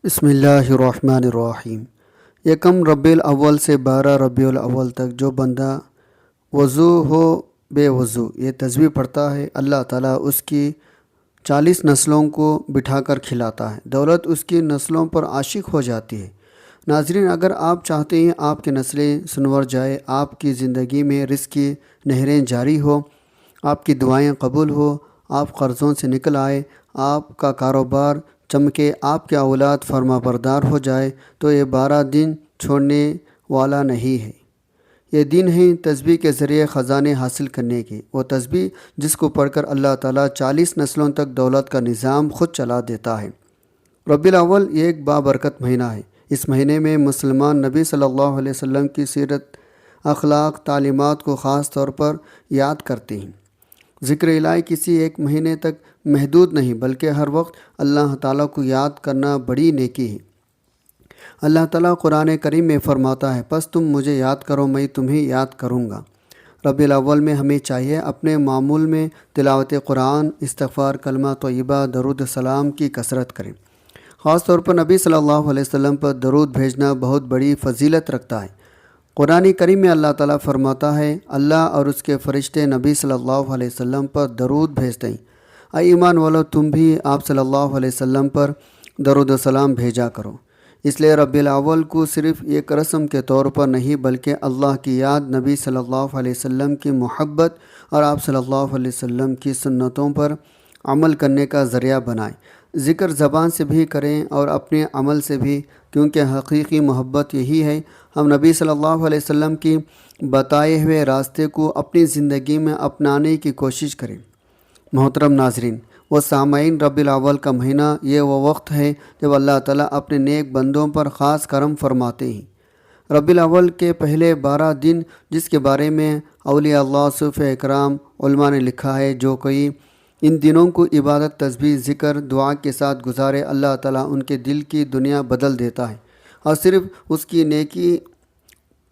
بسم اللہ الرحمن الرحیم۔ یکم ربیع الاول سے 12 ربیع الاول تک جو بندہ وضو ہو بے وضو یہ تسبیح پڑھتا ہے، اللہ تعالیٰ اس کی 40 نسلوں کو بٹھا کر کھلاتا ہے، دولت اس کی نسلوں پر عاشق ہو جاتی ہے۔ ناظرین، اگر آپ چاہتے ہیں آپ کی نسلیں سنور جائے، آپ کی زندگی میں رزق کی نہریں جاری ہو، آپ کی دعائیں قبول ہو، آپ قرضوں سے نکل آئے، آپ کا کاروبار چمکے، آپ کے اولاد فرما بردار ہو جائے، تو یہ 12 دن چھوڑنے والا نہیں ہے۔ یہ دن ہیں تسبیح کے ذریعے خزانے حاصل کرنے کے، وہ تسبیح جس کو پڑھ کر اللہ تعالیٰ 40 نسلوں تک دولت کا نظام خود چلا دیتا ہے۔ ربیع الاول یہ ایک بابرکت مہینہ ہے۔ اس مہینے میں مسلمان نبی صلی اللہ علیہ وسلم کی سیرت، اخلاق، تعلیمات کو خاص طور پر یاد کرتے ہیں۔ ذکر الہی کسی ایک مہینے تک محدود نہیں، بلکہ ہر وقت اللہ تعالیٰ کو یاد کرنا بڑی نیکی ہے۔ اللہ تعالیٰ قرآن کریم میں فرماتا ہے، پس تم مجھے یاد کرو، میں تمہیں یاد کروں گا۔ ربیع الاول میں ہمیں چاہیے اپنے معمول میں تلاوت قرآن، استغفار، کلمہ طیبہ، درود السلام کی کثرت کریں۔ خاص طور پر نبی صلی اللہ علیہ وسلم پر درود بھیجنا بہت بڑی فضیلت رکھتا ہے۔ قرآن کریم میں اللہ تعالیٰ فرماتا ہے، اللہ اور اس کے فرشتے نبی صلی اللہ علیہ وسلم پر درود بھیجتے ہیں۔ اے ایمان والو، تم بھی آپ صلی اللہ علیہ وسلم پر درود و سلام بھیجا کرو۔ اس لیے ربیع الاول کو صرف ایک رسم کے طور پر نہیں، بلکہ اللہ کی یاد، نبی صلی اللہ علیہ وسلم کی محبت اور آپ صلی اللہ علیہ وسلم کی سنتوں پر عمل کرنے کا ذریعہ بنائیں۔ ذکر زبان سے بھی کریں اور اپنے عمل سے بھی، کیونکہ حقیقی محبت یہی ہے، ہم نبی صلی اللہ علیہ وسلم کی بتائے ہوئے راستے کو اپنی زندگی میں اپنانے کی کوشش کریں۔ محترم ناظرین و سامعین، ربیع الاول کا مہینہ یہ وہ وقت ہے جب اللہ تعالیٰ اپنے نیک بندوں پر خاص کرم فرماتے ہیں۔ ربیع الاول کے پہلے 12 دن جس کے بارے میں اولیاء اللہ، صوفیاء اکرام، علماء نے لکھا ہے، جو کوئی ان دنوں کو عبادت، تسبیح، ذکر، دعا کے ساتھ گزارے، اللہ تعالیٰ ان کے دل کی دنیا بدل دیتا ہے، اور صرف اس کی نیکی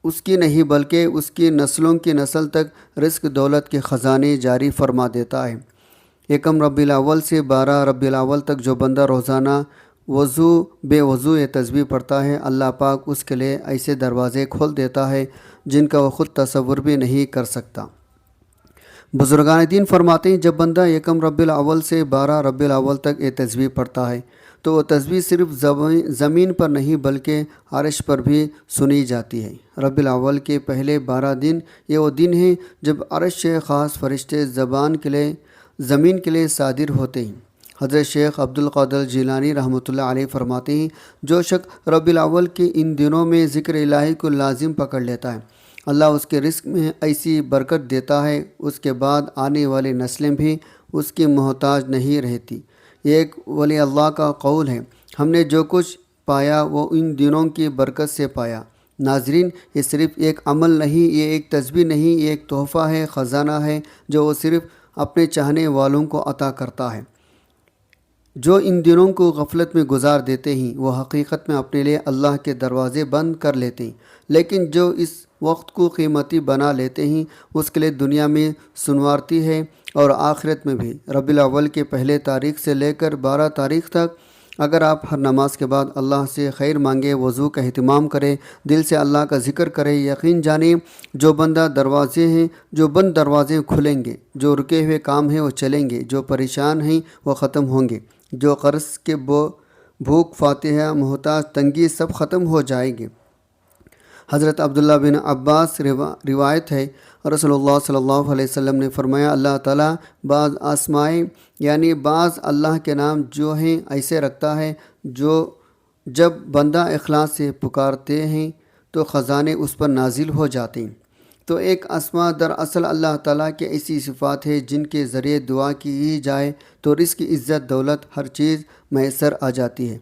اس کی نہیں بلکہ اس کی نسلوں کی نسل تک رزق دولت کے خزانے جاری فرما دیتا ہے۔ یکم ربیع الاول سے 12 ربیع الاول تک جو بندہ روزانہ وضو بے وضو یہ تسبیح پڑھتا ہے، اللہ پاک اس کے لیے ایسے دروازے کھول دیتا ہے جن کا وہ خود تصور بھی نہیں کر سکتا۔ بزرگان دین فرماتے ہیں، جب بندہ یکم ربیع الاول سے 12 ربیع الاول تک یہ تسبیح پڑھتا ہے تو وہ تسبیح صرف زمین پر نہیں بلکہ عرش پر بھی سنی جاتی ہے۔ ربیع الاول کے پہلے 12 دن یہ وہ دن ہیں جب عرش سے خاص فرشتے زمین کے لیے صادر ہوتے ہیں۔ حضرت شیخ عبد القادر جیلانی رحمۃ اللہ علیہ فرماتے ہیں، جو شخص ربیع الاول کے ان دنوں میں ذکر الہی کو لازم پکڑ لیتا ہے، اللہ اس کے رزق میں ایسی برکت دیتا ہے، اس کے بعد آنے والی نسلیں بھی اس کی محتاج نہیں رہتی۔ یہ ایک ولی اللہ کا قول ہے، ہم نے جو کچھ پایا وہ ان دنوں کی برکت سے پایا۔ ناظرین، یہ صرف ایک عمل نہیں، یہ ایک تسبیح نہیں، یہ ایک تحفہ ہے، خزانہ ہے جو وہ صرف اپنے چاہنے والوں کو عطا کرتا ہے۔ جو ان دنوں کو غفلت میں گزار دیتے ہیں وہ حقیقت میں اپنے لیے اللہ کے دروازے بند کر لیتے ہیں، لیکن جو اس وقت کو قیمتی بنا لیتے ہیں اس کے لیے دنیا میں سنوارتی ہے اور آخرت میں بھی۔ ربیع الاول کے پہلے تاریخ سے لے کر 12 تاریخ تک اگر آپ ہر نماز کے بعد اللہ سے خیر مانگے، وضو کا اہتمام کریں، دل سے اللہ کا ذکر کریں، یقین جانیں جو بند دروازے کھلیں گے، جو رکے ہوئے کام ہیں وہ چلیں گے، جو پریشان ہیں وہ ختم ہوں گے، جو قرض کے بھوک، فاتحہ، محتاج، تنگی سب ختم ہو جائیں گے۔ حضرت عبداللہ بن عباس روایت ہے، رسول اللہ صلی اللہ علیہ وسلم نے فرمایا، اللہ تعالیٰ بعض آسمائیں یعنی بعض اللہ کے نام جو ہیں ایسے رکھتا ہے، جو جب بندہ اخلاص سے پکارتے ہیں تو خزانے اس پر نازل ہو جاتے ہیں۔ تو ایک اسماء دراصل اللہ تعالیٰ کی ایسی صفات ہے جن کے ذریعے دعا کی جائے تو رزق، عزت، دولت، ہر چیز میسر آ جاتی ہے۔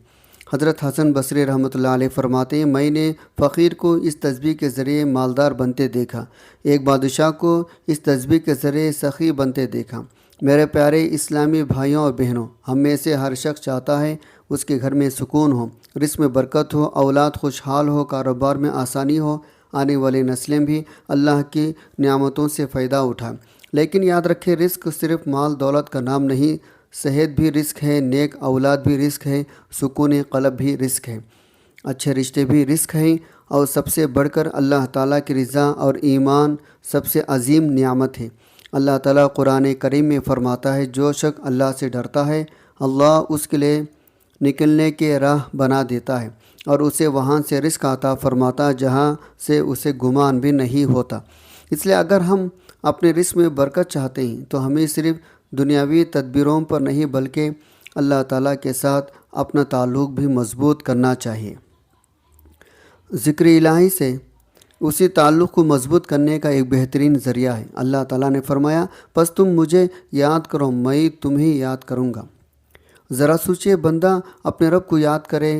حضرت حسن بصری رحمۃ اللہ علیہ فرماتے ہیں، میں نے فقیر کو اس تسبیح کے ذریعے مالدار بنتے دیکھا، ایک بادشاہ کو اس تسبیح کے ذریعے سخی بنتے دیکھا۔ میرے پیارے اسلامی بھائیوں اور بہنوں، ہم میں سے ہر شخص چاہتا ہے اس کے گھر میں سکون ہو، رزق میں برکت ہو، اولاد خوشحال ہو، کاروبار میں آسانی ہو، آنے والی نسلیں بھی اللہ کی نعمتوں سے فائدہ اٹھائیں۔ لیکن یاد رکھیں، رزق صرف مال دولت کا نام نہیں، صحت بھی رزق ہے، نیک اولاد بھی رزق ہے، سکون قلب بھی رزق ہے، اچھے رشتے بھی رزق ہیں، اور سب سے بڑھ کر اللہ تعالیٰ کی رضا اور ایمان سب سے عظیم نعمت ہے۔ اللہ تعالیٰ قرآن کریم میں فرماتا ہے، جو شخص اللہ سے ڈرتا ہے اللہ اس کے لیے نکلنے کے راہ بنا دیتا ہے اور اسے وہاں سے رزق عطا فرماتا ہے جہاں سے اسے گمان بھی نہیں ہوتا۔ اس لیے اگر ہم اپنے رزق میں برکت چاہتے ہیں تو ہمیں صرف دنیاوی تدبیروں پر نہیں بلکہ اللہ تعالیٰ کے ساتھ اپنا تعلق بھی مضبوط کرنا چاہیے۔ ذکر الہی سے اسی تعلق کو مضبوط کرنے کا ایک بہترین ذریعہ ہے۔ اللہ تعالیٰ نے فرمایا، پس تم مجھے یاد کرو، میں تمہیں یاد کروں گا۔ ذرا سوچئے، بندہ اپنے رب کو یاد کرے،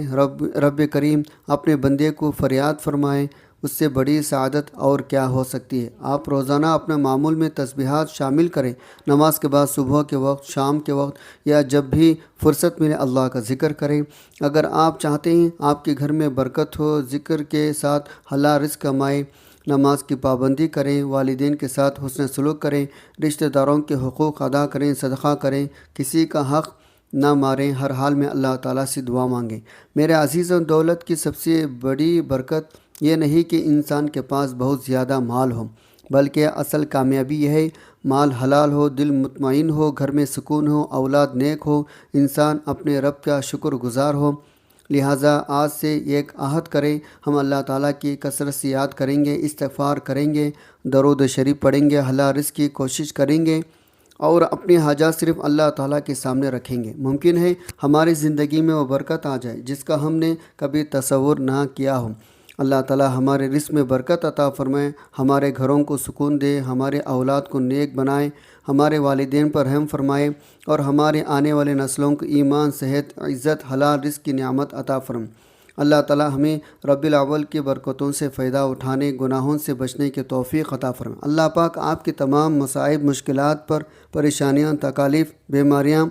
رب کریم اپنے بندے کو فریاد فرمائے، اس سے بڑی سعادت اور کیا ہو سکتی ہے۔ آپ روزانہ اپنے معمول میں تسبیحات شامل کریں، نماز کے بعد، صبح کے وقت، شام کے وقت، یا جب بھی فرصت ملے اللہ کا ذکر کریں۔ اگر آپ چاہتے ہیں آپ کے گھر میں برکت ہو، ذکر کے ساتھ حلال رزق کمائیں، نماز کی پابندی کریں، والدین کے ساتھ حسن سلوک کریں، رشتہ داروں کے حقوق ادا کریں، صدقہ کریں، کسی کا حق نہ ماریں، ہر حال میں اللہ تعالیٰ سے دعا مانگیں۔ میرے عزیزوں، دولت کی سب سے بڑی برکت یہ نہیں کہ انسان کے پاس بہت زیادہ مال ہو، بلکہ اصل کامیابی یہ ہے مال حلال ہو، دل مطمئن ہو، گھر میں سکون ہو، اولاد نیک ہو، انسان اپنے رب کا شکر گزار ہو۔ لہٰذا آج سے ایک عہد کریں، ہم اللہ تعالیٰ کی کثرت سے یاد کریں گے، استغفار کریں گے، درود شریف پڑھیں گے، حلال رزق کی کوشش کریں گے اور اپنی حاجات صرف اللہ تعالیٰ کے سامنے رکھیں گے۔ ممکن ہے ہماری زندگی میں وہ برکت آ جائے جس کا ہم نے کبھی تصور نہ کیا ہو۔ اللہ تعالیٰ ہمارے رزق میں برکت عطا فرمائے، ہمارے گھروں کو سکون دے، ہمارے اولاد کو نیک بنائے، ہمارے والدین پر رحم فرمائے اور ہمارے آنے والے نسلوں کو ایمان، صحت، عزت، حلال رزق کی نعمت عطا فرمائے۔ اللہ تعالیٰ ہمیں ربیع الاول کی برکتوں سے فائدہ اٹھانے، گناہوں سے بچنے کی توفیق عطا فرمائے۔ اللہ پاک آپ کی تمام مصائب، مشکلات پر، پریشانیاں، تکالیف، بیماریاں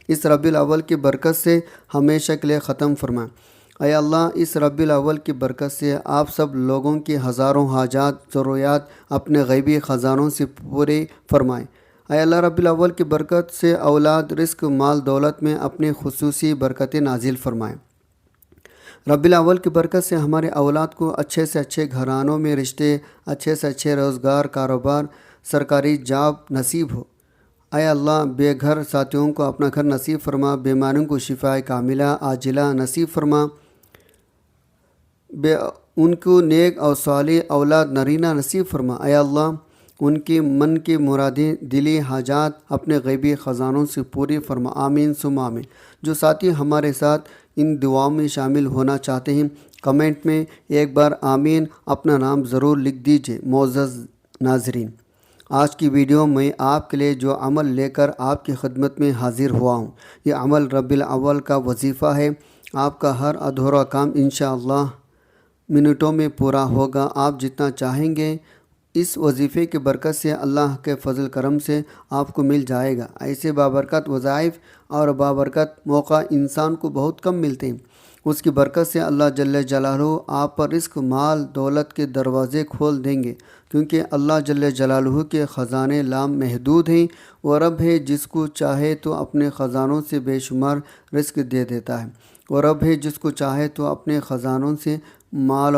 اس ربیع الاول کی برکت سے ہمیشہ کے لیے ختم فرمائے۔ اے اللہ، اس ربیع الاول کی برکت سے آپ سب لوگوں کی ہزاروں حاجات، ضروریات اپنے غیبی خزانوں سے پورے فرمائیں۔ اے اللہ، ربیع الاول کی برکت سے اولاد، رزق، مال، دولت میں اپنے خصوصی برکتیں نازل فرمائیں۔ ربیع الاول کی برکت سے ہمارے اولاد کو اچھے سے اچھے گھرانوں میں رشتے، اچھے سے اچھے روزگار، کاروبار، سرکاری جاب نصیب ہو۔ اے اللہ، بے گھر ساتھیوں کو اپنا گھر نصیب فرما، بیماروں کو شفاء کاملہ عاجلہ نصیب فرما، ان کو نیک اور صالح اولاد نرینہ نصیب فرما۔ اے اللہ، ان کی من کی مرادیں، دلی حاجات اپنے غیبی خزانوں سے پوری فرما۔ آمین ثم آمین۔ جو ساتھی ہمارے ساتھ ان دعاؤں میں شامل ہونا چاہتے ہیں، کمنٹ میں ایک بار آمین اپنا نام ضرور لکھ دیجیے۔ معزز ناظرین، آج کی ویڈیو میں آپ کے لیے جو عمل لے کر آپ کی خدمت میں حاضر ہوا ہوں، یہ عمل ربیع الاول کا وظیفہ ہے۔ آپ کا ہر ادھورا کام انشاءاللہ منٹوں میں پورا ہوگا۔ آپ جتنا چاہیں گے اس وظیفے کی برکت سے اللہ کے فضل کرم سے آپ کو مل جائے گا۔ ایسے بابرکت وظائف اور بابرکت موقع انسان کو بہت کم ملتے ہیں۔ اس کی برکت سے اللہ جل جلالہ آپ پر رزق، مال، دولت کے دروازے کھول دیں گے، کیونکہ اللہ جل جلالہ کے خزانے لام محدود ہیں۔ وہ رب ہے جس کو چاہے تو اپنے خزانوں سے بے شمار رزق دے دیتا ہے۔ وہ رب ہے جس کو چاہے تو اپنے خزانوں سے مال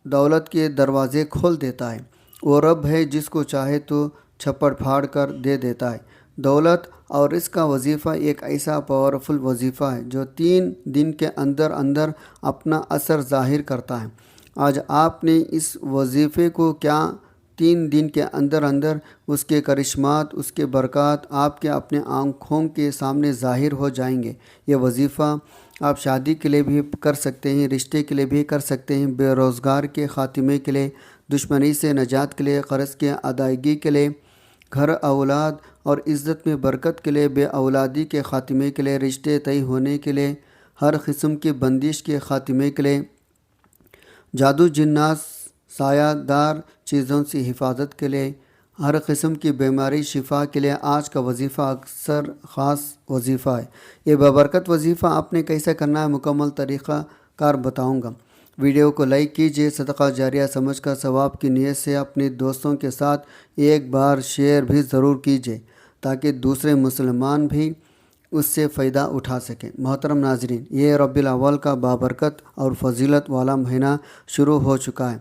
دولت کے دروازے کھول دیتا ہے۔ وہ رب ہے جس کو چاہے تو چھپڑ پھاڑ کر دے دیتا ہے۔ دولت اور رزق کا وظیفہ ایک ایسا پاورفل وظیفہ ہے جو 3 دن کے اندر اندر اپنا اثر ظاہر کرتا ہے۔ آج آپ نے اس وظیفے کو کیا 3 دن کے اندر اندر اس کے کرشمات، اس کے برکات آپ کے اپنے آنکھوں کے سامنے ظاہر ہو جائیں گے۔ یہ وظیفہ آپ شادی کے لیے بھی کر سکتے ہیں، رشتے کے لیے بھی کر سکتے ہیں، بے روزگار کے خاتمے کے لیے، دشمنی سے نجات کے لیے، قرض کی ادائیگی کے لیے، گھر، اولاد اور عزت میں برکت کے لیے، بے اولادی کے خاتمے کے لیے، رشتے طے ہونے کے لیے، ہر قسم کی بندش کے خاتمے کے لیے، جادو، جنات، سایہ دار چیزوں سے حفاظت کے لیے، ہر قسم کی بیماری شفا کے لیے آج کا وظیفہ اکثر خاص وظیفہ ہے۔ یہ بابرکت وظیفہ آپ نے کیسے کرنا ہے، مکمل طریقہ کار بتاؤں گا۔ ویڈیو کو لائک کیجیے، صدقہ جاریہ سمجھ کر ثواب کی نیت سے اپنے دوستوں کے ساتھ ایک بار شیئر بھی ضرور کیجیے تاکہ دوسرے مسلمان بھی اس سے فائدہ اٹھا سکیں۔ محترم ناظرین، یہ ربیع الاول کا بابرکت اور فضیلت والا مہینہ شروع ہو چکا ہے۔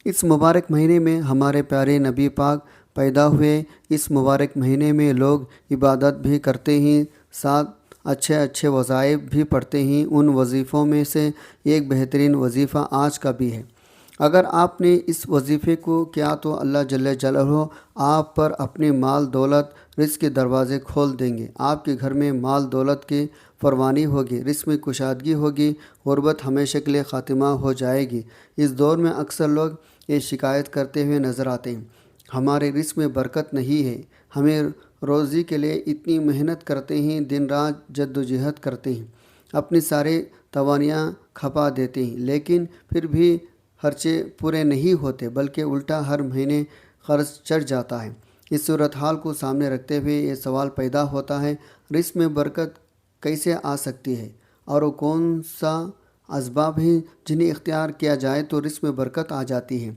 اس مبارک مہینے میں ہمارے پیارے نبی پاک پیدا ہوئے۔ اس مبارک مہینے میں لوگ عبادت بھی کرتے ہیں، ساتھ اچھے اچھے وظائف بھی پڑھتے ہیں۔ ان وظیفوں میں سے ایک بہترین وظیفہ آج کا بھی ہے۔ اگر آپ نے اس وظیفے کو کیا تو اللہ جل جلالہ آپ پر اپنے مال دولت رزق کے دروازے کھول دیں گے۔ آپ کے گھر میں مال دولت کی فراوانی ہوگی، رزق میں کشادگی ہوگی، غربت ہمیشہ کے لیے خاتمہ ہو جائے گی۔ اس دور میں اکثر لوگ یہ شکایت کرتے ہوئے نظر آتے ہیں، ہمارے رزق میں برکت نہیں ہے، ہمیں روزی کے لیے اتنی محنت کرتے ہیں، دن رات جد و جہد کرتے ہیں، اپنی سارے توانیاں کھپا دیتے ہیں، لیکن پھر بھی خرچے پورے نہیں ہوتے، بلکہ الٹا ہر مہینے قرض چڑھ جاتا ہے۔ اس صورتحال کو سامنے رکھتے ہوئے یہ سوال پیدا ہوتا ہے، رزق میں برکت کیسے آ سکتی ہے، اور وہ کون سا اسباب ہیں جنہیں اختیار کیا جائے تو رزق میں برکت آ جاتی ہے،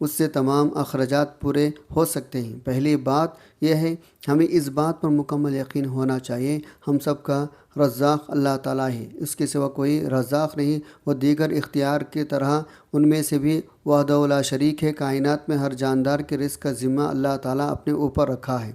اس سے تمام اخراجات پورے ہو سکتے ہیں۔ پہلی بات یہ ہے، ہمیں اس بات پر مکمل یقین ہونا چاہیے، ہم سب کا رزاق اللہ تعالیٰ ہے، اس کے سوا کوئی رزاق نہیں۔ وہ دیگر اختیار کی طرح ان میں سے بھی وحدہ لا شریک ہے۔ کائنات میں ہر جاندار کے رزق کا ذمہ اللہ تعالیٰ اپنے اوپر رکھا ہے۔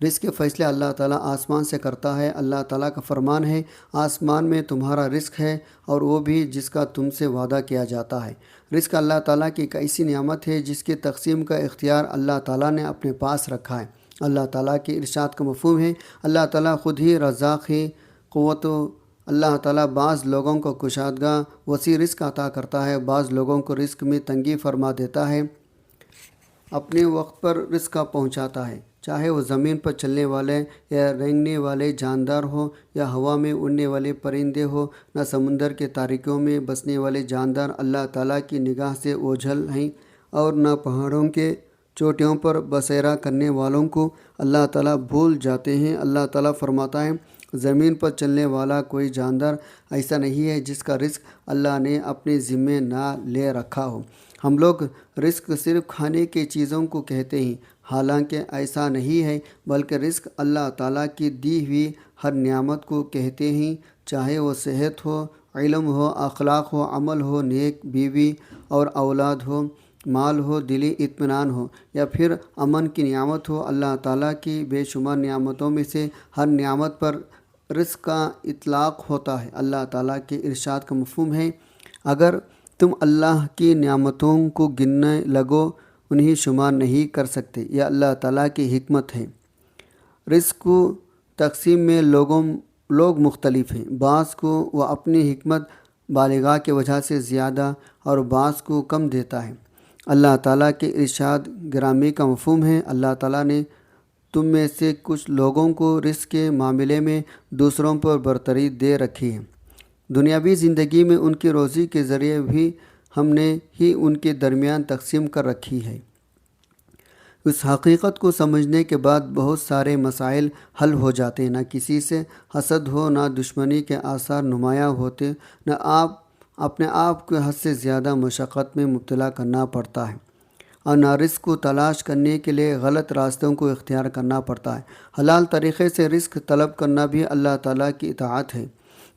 رزق کے فیصلے اللہ تعالیٰ آسمان سے کرتا ہے۔ اللہ تعالیٰ کا فرمان ہے، آسمان میں تمہارا رزق ہے اور وہ بھی جس کا تم سے وعدہ کیا جاتا ہے۔ رزق اللہ تعالیٰ کی ایک ایسی نعمت ہے جس کی تقسیم کا اختیار اللہ تعالیٰ نے اپنے پاس رکھا ہے۔ اللہ تعالیٰ کے ارشاد کا مفہوم ہے، اللہ تعالیٰ خود ہی رزاق ہے۔ اللہ تعالیٰ بعض لوگوں کو کشادگاہ وسیع رزق عطا کرتا ہے، بعض لوگوں کو رزق میں تنگی فرما دیتا ہے، اپنے وقت پر رزق پہنچاتا ہے، چاہے وہ زمین پر چلنے والے یا رینگنے والے جاندار ہو، یا ہوا میں اڑنے والے پرندے ہو، نہ سمندر کے تاریکیوں میں بسنے والے جاندار اللہ تعالیٰ کی نگاہ سے اوجھل ہیں، اور نہ پہاڑوں کے چوٹیوں پر بسیرا کرنے والوں کو اللہ تعالیٰ بھول جاتے ہیں۔ اللہ تعالیٰ فرماتا ہے، زمین پر چلنے والا کوئی جاندار ایسا نہیں ہے جس کا رزق اللہ نے اپنے ذمے نہ لے رکھا ہو۔ ہم لوگ رزق صرف کھانے کی چیزوں کو کہتے ہیں، حالانکہ ایسا نہیں ہے، بلکہ رزق اللہ تعالیٰ کی دی ہوئی ہر نعمت کو کہتے ہیں، چاہے وہ صحت ہو، علم ہو، اخلاق ہو، عمل ہو، نیک بیوی اور اولاد ہو، مال ہو، دلی اطمینان ہو، یا پھر امن کی نعمت ہو۔ اللہ تعالیٰ کی بے شمار نعمتوں میں سے ہر نعمت پر رزق کا اطلاق ہوتا ہے۔ اللہ تعالیٰ کے ارشاد کا مفہوم ہے، اگر تم اللہ کی نعمتوں کو گننے لگو انہیں شمار نہیں کر سکتے، یہ اللہ تعالیٰ کی حکمت ہے۔ رزق کو تقسیم میں لوگ مختلف ہیں، بعض کو وہ اپنی حکمت بالغہ کی وجہ سے زیادہ اور بعض کو کم دیتا ہے۔ اللہ تعالیٰ کے ارشاد گرامی کا مفہوم ہے، اللہ تعالیٰ نے تم میں سے کچھ لوگوں کو رزق کے معاملے میں دوسروں پر برتری دے رکھی ہے، دنیاوی زندگی میں ان کی روزی کے ذریعے بھی ہم نے ہی ان کے درمیان تقسیم کر رکھی ہے۔ اس حقیقت کو سمجھنے کے بعد بہت سارے مسائل حل ہو جاتے ہیں، نہ کسی سے حسد ہو، نہ دشمنی کے آثار نمایاں ہوتے، نہ اپنے آپ کو حد سے زیادہ مشقت میں مبتلا کرنا پڑتا ہے، اور نہ رزق کو تلاش کرنے کے لیے غلط راستوں کو اختیار کرنا پڑتا ہے۔ حلال طریقے سے رزق طلب کرنا بھی اللہ تعالیٰ کی اطاعت ہے۔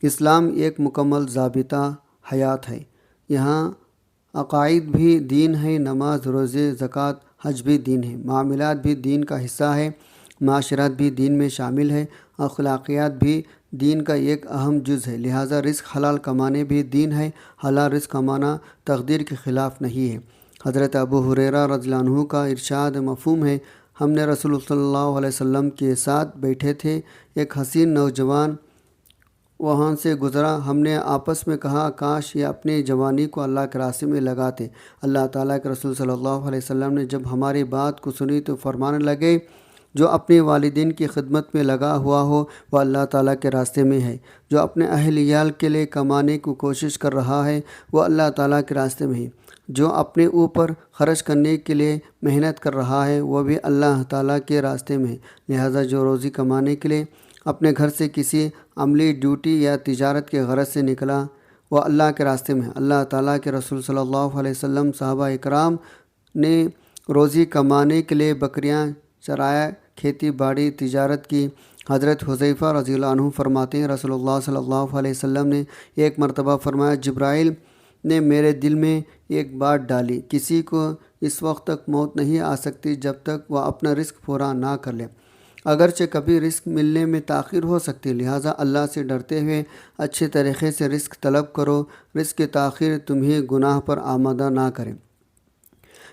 اسلام ایک مکمل ضابطہ حیات ہے، یہاں عقائد بھی دین ہے، نماز، روزے، زکوٰۃ، حج بھی دین ہے، معاملات بھی دین کا حصہ ہے، معاشرت بھی دین میں شامل ہے، اخلاقیات بھی دین کا ایک اہم جز ہے، لہٰذا رزق حلال کمانے بھی دین ہے۔ حلال رزق کمانا تقدیر کے خلاف نہیں ہے۔ حضرت ابو ہریرہ رضی اللہ عنہ کا ارشاد مفہوم ہے، ہم نے رسول صلی اللہ علیہ وسلم کے ساتھ بیٹھے تھے، ایک حسین نوجوان وہاں سے گزرا، ہم نے آپس میں کہا کاش یہ اپنی جوانی کو اللہ کے راستے میں لگاتے۔ اللہ تعالیٰ کے رسول صلی اللہ علیہ وسلم نے جب ہماری بات کو سنی تو فرمانے لگے، جو اپنے والدین کی خدمت میں لگا ہوا ہو وہ اللہ تعالیٰ کے راستے میں ہے، جو اپنے اہل عیال کے لیے کمانے کی کوشش کر رہا ہے وہ اللہ تعالیٰ کے راستے میں ہے، جو اپنے اوپر خرچ کرنے کے لیے محنت کر رہا ہے وہ بھی اللہ تعالیٰ کے راستے میں ہے۔ لہٰذا جو روزی کمانے کے لیے اپنے گھر سے کسی عملی ڈیوٹی یا تجارت کے غرض سے نکلا وہ اللہ کے راستے میں ہے۔ اللہ تعالیٰ کے رسول صلی اللہ علیہ وسلم، صحابہ اکرام نے روزی کمانے کے لیے بکریاں چرایا، کھیتی باڑی تجارت کی، حضرت حذیفہ رضی اللہ عنہ فرماتے ہیں رسول اللہ صلی اللہ علیہ وسلم نے ایک مرتبہ فرمایا، جبرائیل نے میرے دل میں ایک بات ڈالی، کسی کو اس وقت تک موت نہیں آ سکتی جب تک وہ اپنا رزق پورا نہ کر لے، اگرچہ کبھی رزق ملنے میں تاخیر ہو سکتی، لہٰذا اللہ سے ڈرتے ہوئے اچھے طریقے سے رزق طلب کرو، رزق کی تاخیر تمہیں گناہ پر آمادہ نہ کرے۔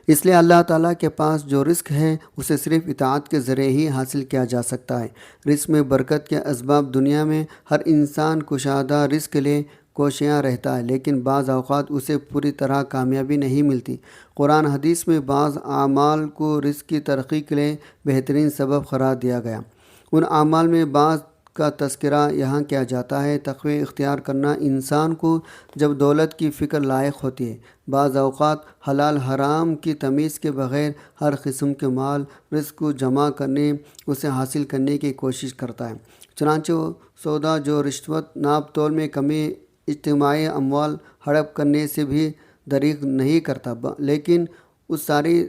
اس لیے اللہ تعالیٰ کے پاس جو رزق ہے اسے صرف اطاعت کے ذریعے ہی حاصل کیا جا سکتا ہے۔ رزق میں برکت کے اسباب دنیا میں ہر انسان کشادہ رزق کے لیے کوشیاں رہتا ہے، لیکن بعض اوقات اسے پوری طرح کامیابی نہیں ملتی۔ قرآن حدیث میں بعض اعمال کو رزق کی ترقی کے لیے بہترین سبب قرار دیا گیا۔ ان اعمال میں بعض کا تذکرہ یہاں کیا جاتا ہے۔ تقوی اختیار کرنا انسان کو جب دولت کی فکر لائق ہوتی ہے، بعض اوقات حلال حرام کی تمیز کے بغیر ہر قسم کے مال رزق کو جمع کرنے، اسے حاصل کرنے کی کوشش کرتا ہے۔ چنانچہ وہ سودا جو رشوت، ناپ تول میں کمی، اجتماعی اموال ہڑپ کرنے سے بھی دریغ نہیں کرتا، لیکن اس ساری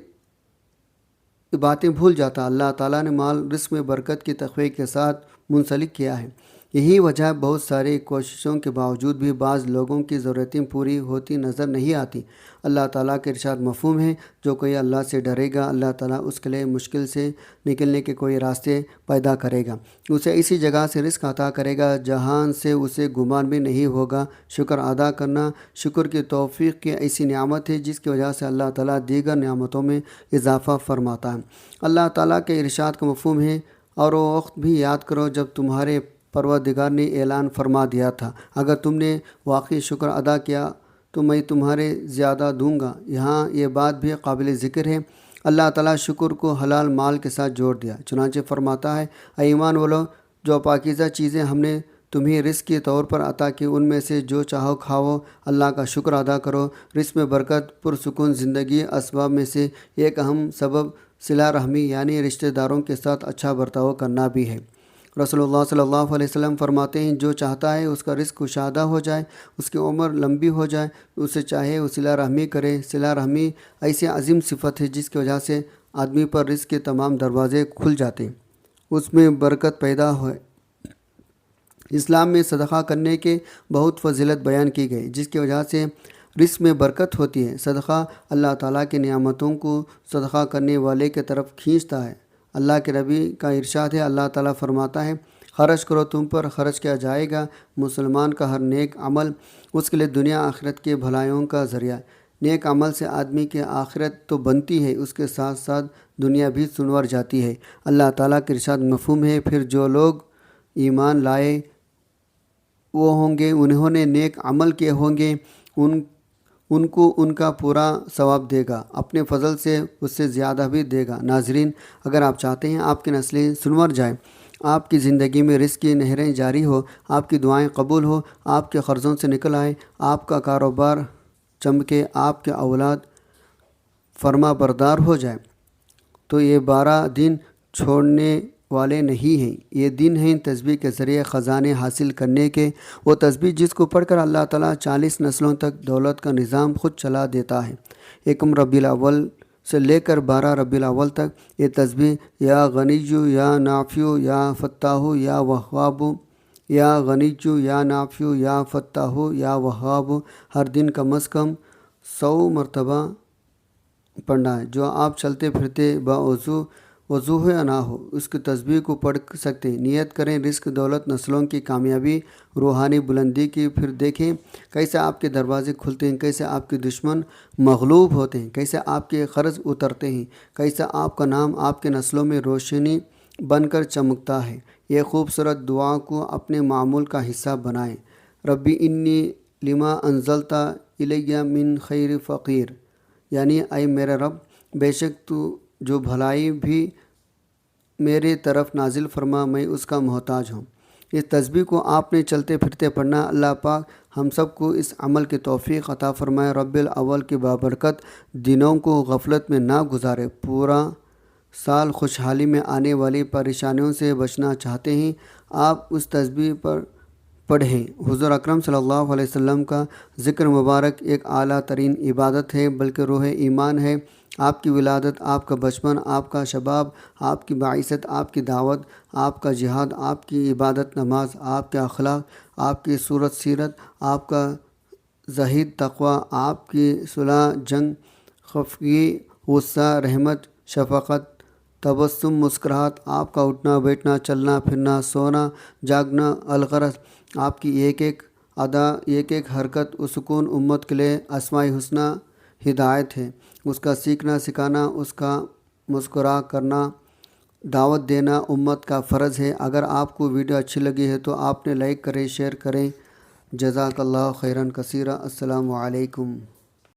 باتیں بھول جاتا۔ اللہ تعالیٰ نے مال رزق میں برکت کی تقوی کے ساتھ منسلک کیا ہے۔ یہی وجہ بہت ساری کوششوں کے باوجود بھی بعض لوگوں کی ضرورتیں پوری ہوتی نظر نہیں آتی۔ اللہ تعالیٰ کے ارشاد مفہوم ہے، جو کوئی اللہ سے ڈرے گا اللہ تعالیٰ اس کے لیے مشکل سے نکلنے کے کوئی راستے پیدا کرے گا، اسے ایسی جگہ سے رزق عطا کرے گا جہاں سے اسے گمان بھی نہیں ہوگا۔ شکر ادا کرنا شکر کی توفیق کی ایسی نعمت ہے جس کی وجہ سے اللہ تعالیٰ دیگر نعمتوں میں اضافہ فرماتا ہے۔ اللہ تعالیٰ کے ارشاد کا مفہوم ہے، اور وہ وقت بھی یاد کرو جب تمہارے پروردگار نے اعلان فرما دیا تھا، اگر تم نے واقعی شکر ادا کیا تو میں تمہارے زیادہ دوں گا۔ یہاں یہ بات بھی قابل ذکر ہے، اللہ تعالیٰ شکر کو حلال مال کے ساتھ جوڑ دیا، چنانچہ فرماتا ہے، اے ایمان والو، جو پاکیزہ چیزیں ہم نے تمہیں رزق کے طور پر عطا کی ان میں سے جو چاہو کھاؤ، اللہ کا شکر ادا کرو۔ رزق میں برکت، پرسکون زندگی اسباب میں سے ایک اہم سبب صلہ رحمی یعنی رشتہ داروں کے ساتھ اچھا برتاؤ کرنا بھی ہے۔ رسول اللہ صلی اللہ علیہ وسلم فرماتے ہیں، جو چاہتا ہے اس کا رزق کشادہ ہو جائے، اس کی عمر لمبی ہو جائے، اسے چاہے وہ صلہ رحمی کرے۔ صلہ رحمی ایسی عظیم صفت ہے جس کی وجہ سے آدمی پر رزق کے تمام دروازے کھل جاتے ہیں، اس میں برکت پیدا ہوئے۔ اسلام میں صدقہ کرنے کے بہت فضیلت بیان کی گئی جس کی وجہ سے رزق میں برکت ہوتی ہے۔ صدقہ اللہ تعالیٰ کی نعمتوں کو صدقہ کرنے والے کی طرف کھینچتا ہے۔ اللہ کے نبی کا ارشاد ہے، اللہ تعالیٰ فرماتا ہے، خرچ کرو، تم پر خرچ کیا جائے گا۔ مسلمان کا ہر نیک عمل اس کے لیے دنیا آخرت کے بھلائیوں کا ذریعہ۔ نیک عمل سے آدمی کی آخرت تو بنتی ہے، اس کے ساتھ ساتھ دنیا بھی سنور جاتی ہے۔ اللہ تعالیٰ کے ارشاد مفہوم ہے، پھر جو لوگ ایمان لائے وہ ہوں گے، انہوں نے نیک عمل کیے ہوں گے، ان کو ان کا پورا ثواب دے گا، اپنے فضل سے اس سے زیادہ بھی دے گا۔ ناظرین، اگر آپ چاہتے ہیں آپ کی نسلیں سنور جائیں، آپ کی زندگی میں رزق کی نہریں جاری ہو، آپ کی دعائیں قبول ہو، آپ کے قرضوں سے نکل آئے، آپ کا کاروبار چمکے، آپ کے اولاد فرما بردار ہو جائے، تو یہ 12 دن چھوڑنے والے نہیں ہیں۔ یہ دن ہیں تسبیح کے ذریعے خزانے حاصل کرنے کے، وہ تسبیح جس کو پڑھ کر اللہ تعالیٰ 40 نسلوں تک دولت کا نظام خود چلا دیتا ہے۔ 1 ربیع الاول سے لے کر 12 ربیع الاول تک یہ تسبیح یا غنیجو یا نافیو یا فتاحو یا وہابو، یا غنیجو یا نافیو یا فتاحو یا وہابو ہر دن کم از کم 100 مرتبہ پڑھنا ہے۔ جو آپ چلتے پھرتے وضو ہو یا نہ ہو اس کی تسبیح کو پڑھ سکتے ہیں۔ نیت کریں رزق، دولت، نسلوں کی کامیابی، روحانی بلندی کی، پھر دیکھیں کیسے آپ کے دروازے کھلتے ہیں، کیسے آپ کے دشمن مغلوب ہوتے ہیں، کیسے آپ کے قرض اترتے ہیں، کیسے آپ کا نام آپ کے نسلوں میں روشنی بن کر چمکتا ہے۔ یہ خوبصورت دعا کو اپنے معمول کا حصہ بنائیں۔ ربی انی لما انزلت الی من خیر فقیر، یعنی اے میرے رب، بے شک تو جو بھلائی بھی میرے طرف نازل فرما، میں اس کا محتاج ہوں۔ اس تسبیح کو آپ نے چلتے پھرتے پڑھنا۔ اللہ پاک ہم سب کو اس عمل کی توفیق عطا فرمائے۔ ربیع الاول کی بابرکت دنوں کو غفلت میں نہ گزارے۔ پورا سال خوشحالی میں آنے والی پریشانیوں سے بچنا چاہتے ہیں، آپ اس تسبیح پر پڑھیں۔ حضور اکرم صلی اللہ علیہ وسلم کا ذکر مبارک ایک اعلیٰ ترین عبادت ہے، بلکہ روح ایمان ہے۔ آپ کی ولادت، آپ کا بچپن، آپ کا شباب، آپ کی بعثت، آپ کی دعوت، آپ کا جہاد، آپ کی عبادت نماز، آپ کے اخلاق، آپ کی صورت سیرت، آپ کا زہید تقوی، آپ کی صلح جنگ، خفگی، غصہ، رحمت، شفقت، تبسم، مسکراہٹ، آپ کا اٹھنا بیٹھنا، چلنا پھرنا، سونا جاگنا، الغرض آپ کی ایک ایک ادا، ایک ایک حرکت و سکون امت کے لیے اسماء حسنی ہدایت ہے۔ اس کا سیکھنا سکھانا، اس کا مسکرا کرنا، دعوت دینا امت کا فرض ہے۔ اگر آپ کو ویڈیو اچھی لگی ہے تو آپ نے لائک کریں، شیئر کریں۔ جزاک اللہ خیرا کثیرا۔ السلام علیکم۔